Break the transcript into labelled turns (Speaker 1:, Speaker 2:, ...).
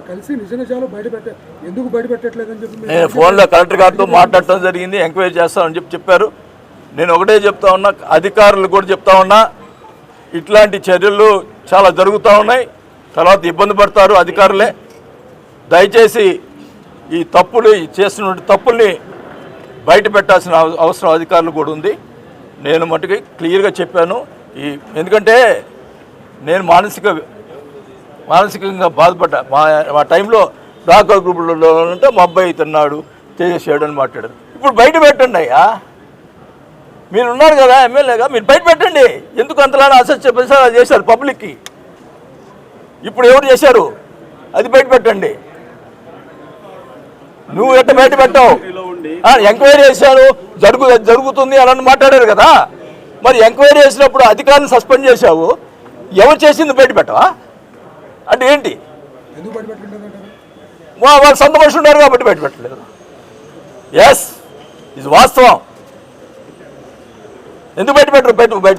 Speaker 1: కలిసి నిజ నిజాలు ఎందుకు బయటపెట్టట్లేదని చెప్పి
Speaker 2: నేను ఫోన్లో కలెక్టర్ గారితో మాట్లాడటం జరిగింది, ఎంక్వైరీ చేస్తామని చెప్పారు. నేను ఒకటే చెప్తా ఉన్నా, అధికారులు కూడా చెప్తా ఉన్నా, ఇట్లాంటి చర్యలు చాలా జరుగుతూ ఉన్నాయి, తర్వాత ఇబ్బంది పడతారు అధికారులే. దయచేసి ఈ చేస్తున్న తప్పుల్ని బయట పెట్టాల్సిన అవసరం అధికారులు కూడా ఉంది. నేను మట్టుకి క్లియర్గా చెప్పాను. ఎందుకంటే నేను మానసికంగా బాధపడ్డా. మా టైంలో డాక్టర్ గ్రూపులలో ఉంటే మా అబ్బాయి తిన్నాడు, చేసాడు అని మాట్లాడారు. ఇప్పుడు బయట పెట్టండి అయ్యా, మీరు ఉన్నారు కదా ఎమ్మెల్యేగా, మీరు బయట పెట్టండి. ఎందుకు అంతలాగా అసత్య ప్రచారాలు చేశారు పబ్లిక్కి? ఇప్పుడు ఎవరు చేశారు అది బయట పెట్టండి. నువ్వు ఎట్ట బయట పెట్టావు? ఎంక్వైరీ చేశారు, జరుగుతుంది అని మాట్లాడారు కదా. మరి ఎంక్వైరీ చేసినప్పుడు అధికారిని సస్పెండ్ చేశావు, ఎవరు చేసింది బయట పెట్టవా అంటే ఏంటి? వాళ్ళు సొంత మనుషులు ఉన్నారు కాబట్టి బయట పెట్టలేదు. ఎస్, ఇది వాస్తవం. ఎందుకు బయట పెట్టరు? బయట